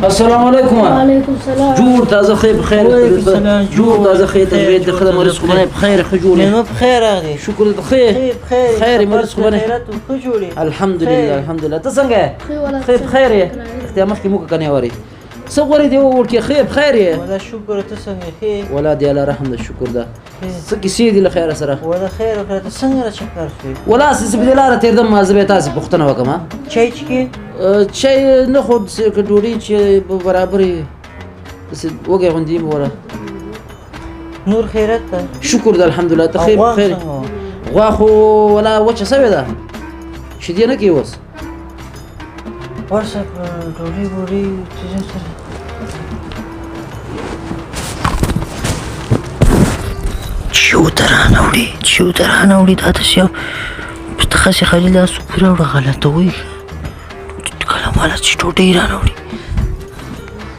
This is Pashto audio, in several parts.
السلام عليكم. وعليكم السلام. جور تازه خير بخير. وعليكم السلام. جور تازه خير تزويد خدمة رزق بني بخير خجولي. ما بخير هذه. شكر بخير. بخير. خير مرزق بني. خجولي. الحمد لله الحمد لله. تسنجه. خير بخير يا. اختي مخكي موك كان يوري. صوري دي وركي خير بخير يا. ولا شكر تسنجه خير. ولا دي الله رحمة الشكر ده. سكي سيدي لخير سره. ولا خير ولا تسنجه شكر فيه. ولا سيس بدي لا تردم ما زبيتاس بختنا وكما. شاي تشكي. شاي ناخد كدوري شاي برابري. بس وقع عندي ولا. نور خيرات. شكر ده الحمد لله تخير بخير. واخو ولا وجه سوي ده شدينا كيوس ورشة بوري تجسر شو ترانا ولي هذا الشيء بتخشي خليلها سكرة ولا غلطوي تتكلم على شو ديرانا ولي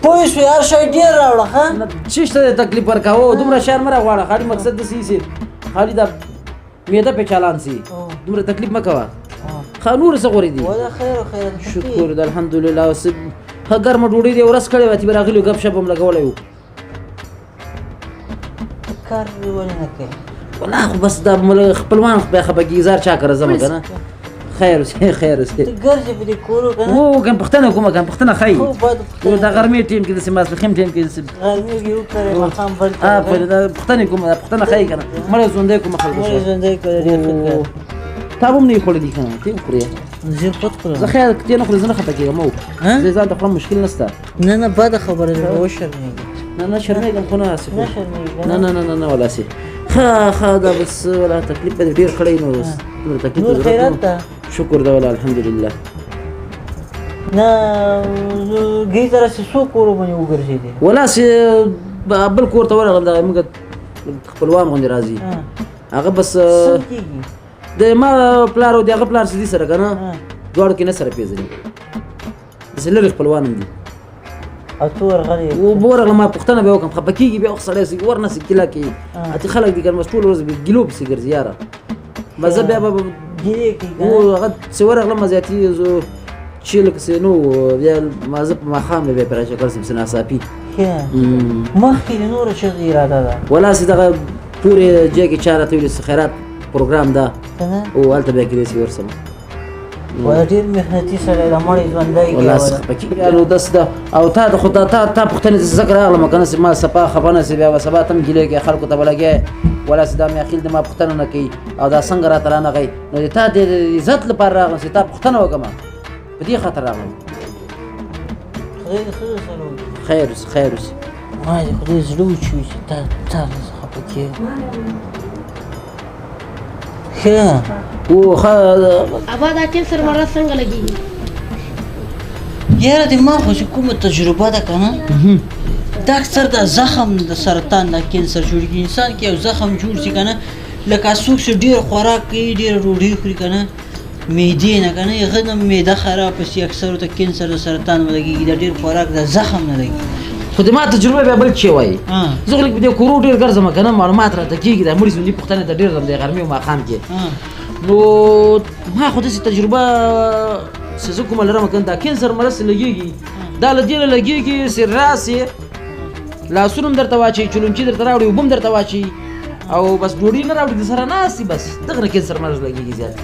پوه شو هر شي ډیر راوړه ها چیشته تکلیف ورکاو دومره شهر مره غواړه خالي مقصد د سي خالي دا میده په چالان سي دومره تکلیف مکوا خانور څه غوري دي ولا خير شکر د الحمدلله وسب هګر ما ډوډۍ دی ورس کړي وتی براغلی غب شپ هم لګولای وو کار ولې نه کوي والله خو بس دا خپلوان خو به گیزار چا کړه زما کنه خیر اوسې ګرځي په دې کورو کنه وو كان پښتنه کومه كان پښتنه خای دا غرمې ټیم کې د سیماس بخیم ټیم کې غرمې یو کړه مقام بل په دا پښتنه کومه پښتنه خای کنه مړ زوندې کومه خلک مړ زوندې کوي تابو مني خوري دي کنه تی خوري زين خد خوري زه خیر کته نه خوري زنه خطا کېږم مو زه ځان ته مشکل نشته نه بعد خبره ده و شرمېږي نه شرمېږم خو نه اسف نه شرمېږي نه ولا سي خا دا بس ولا تکلیف به ډیر کړی نو بس تکلیف نور خیرات ده شکر ده ولا الحمد لله نه ګیزره سو کورو باندې وګرځېدي ولا سي بل کور ته ورغلم دا موږ خپلوان غونډه راځي هغه بس د ما پلارو دی هغه پلار سدي سره کنه دوړ کې نه سره پیژني بس لري خپلوان دي اتور غري و بورغه ما پختنه به وکم خپکیږي به اخسړې سي ورنه سي کلا کې اته خلک دي کنه مسؤل ورځ به ګلوب سي ګر زیاره مزه بیا به ګیری کې او هغه څورغه لما زیاتی زو چیلک سي نو بیا مازه ما خام به پرچ کړم سنا صافي مخکې نور څه اراده ده ولا سي دغه پوره جګه چاره ته خیرات پروګرام ده او الته به کې سي ورسم ودير مهنتي سره لمړې ژوندۍ ولا پکې یالو داس ده او تا د خدای ته پختنه ذکر اغله مکنه ما صفه خبرنه سي بیا سبا تم ګلې کې خلکو ته بلګي ولا سدا مې اخیل د ما پختنه نه کوي او دا څنګه را ترانه غي نو ته د عزت لپاره راغلی سي ته پختنه وکما په دې خاطر راغلی خیر ما دې خدای زړه چې تا خپکه ها او ابا دا کینسر مرض څنګه لګي یاره د ما خو کومه تجربه ده کنه دا اکثر د زخم د سرطان د کینسر جوړیږي انسان کې یو زخم جوړ شي کنه لکه څوک چې ډیر خوراک کوي ډیر روډي خوري کنه معدې نه کنه یغه د معده خراب شي اکثر د کینسر د سرطان ولګي د ډیر خوراک د زخم نه لګي خو د ما تجربه به بل چی وای زه خلک به کورو ډیر ګرځم کنه معلومات را تکیږي د مړي سونی پښتنه د ډیر د غرمې او ماخام کې نو ما خو د تجربه سزه کوم لرم کنه دا کینسر مرض لګيږي دا لګيږي سر راسي لاسونم درته واچي چلونچي درته راوړي وبم درته واچي او بس ډوډۍ نه راوړي د سره ناسي بس دغه کینسر مرض لګيږي زیات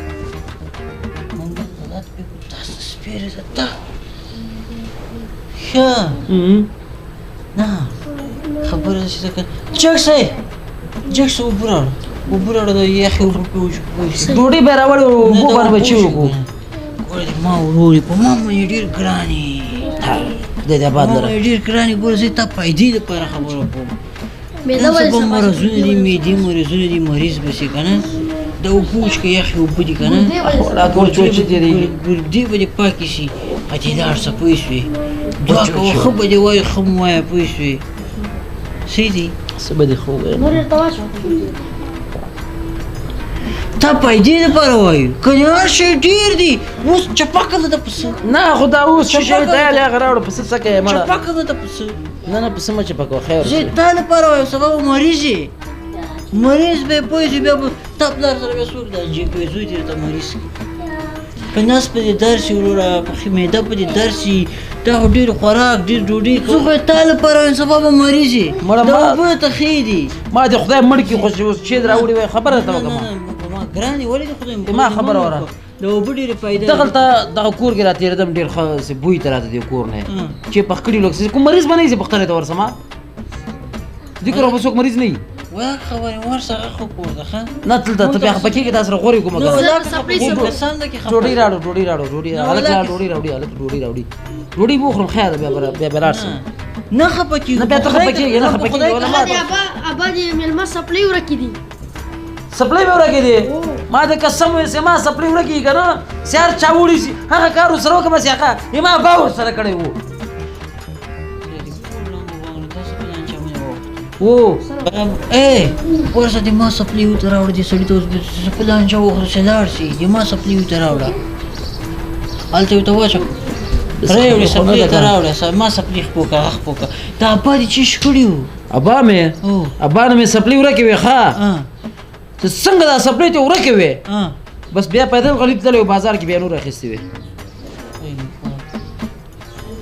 نه خبره شي جکسه وبرار د یخي ډوډۍ به راوړي او بو باندې بچو کو ما وروري په ما مې ډیر ګراني د دې بعد لره ډیر ګراني ګورځي ته پیدا لپاره خبره کوم مېدا ولې مرزونه دي مېدی مرزونه دي مریض بشي کنه د وګوچ کې یخي وبدي کنه لا ګور چوچ دي ګردي به پاکي شي اته دار څه پويشي دوه خو به دی وای خو مې پويشي سيدي سبدي خو نور ارتواش تا پیدا لپاره وای کنه شي ډیر دي اوس چپاکله د پس نه خدا اوس شي ته لا غراړو پس سکه ما چپاکله د پس نه پس ما چپاکو خیر زه ته لپاره وای سبب مریض به پوهیږي بیا تپلار سره به څوک د جی پی زوی دې ته مریض په ناس په درسي ورو په خمیده په درسي دا خو ډېر خوراک ډېر ډوډۍ زه خو تا لپاره وایم سبا به مریض یې مړه دا ما- اوبه ته ښې دي ما د خدای مړ کې خو چې اوس چید راوړي وای خبره ته وکړم ما ګرانې ولې د خدای ما خبره وره. د اوبه ډېرې فایده دغلته دغه کور کې راتېرېدم ډېر ښه سې بوی ته راته دې کور نه چې پخ کړي لوک کوم مریض به نه وي چې پښتنې ته ورسم ذکر به څوک مریض نه وي وایه خبرې ورسره ښه کور ده ښه نه دلته ته بیا خفه کېږې تا سره غورې کومه نو ګرانه. دا سپلۍ خو سپلۍ. کسان ده کې ډوډۍ راوړو ډوډۍ راوړو ډوډۍ نو هلک ولکه- لا ډوډۍ راوړي هلک ډوډۍ راوړي ډوډۍ به وخورم خیر ده بیا به لاړ شم نه خفه کېږو نه بیا ته خفه کېږې نه خفه کېږې ولا ما هغه ابا دې مېلمه سپلۍ ورکې دي سپلۍ به ورکې دي ما د قسم ویسې ما سپلۍ ورکې که نه سیار چا وړي شي هغه کار ورسره وکړم چې هغه ما با ورسره کړی و ورسه د ما سپلۍ ورته راوړه دې سړي ته اوس فلانچه وخوره چې لاړ شي د ما سپلۍ ورته راوړه هلته ورته واچه راوړې سپلۍ ته راوړه ما سپلۍ خپوکه خپوکه دا ابا دې چیش کړي وو ابا مې او ابا نه مې سپلۍ ورکې وې ښه چې څنګه دا سپلۍ ته ورکې وې بس بیا پیدل غلیب تللی و بازار کې بیا نور اخیستې وې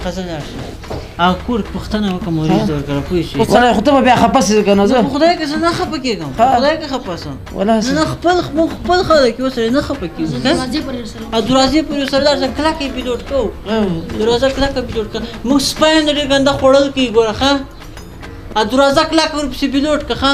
ښځه لاړ شي هغه کور پوښتنه وکړه مریض ورکړه پوه شوې ولا خو ته به بیا خفه شې که نه زه په خدای که زه نه خفه کېږم په خدای که خفه شم ولا زه نه خپل خلک یې وسره نه خفه کېږم دروازې پورې سره دروازې پورې سره لاړ شه کلکه یې پیلوټ کوو دروازه کلکه پیلوټ کړه موږ سپیان د ډېر ګنده خوړل کوي ګوره ښه دروازه کلکه ورپسې پیلوټ که ښه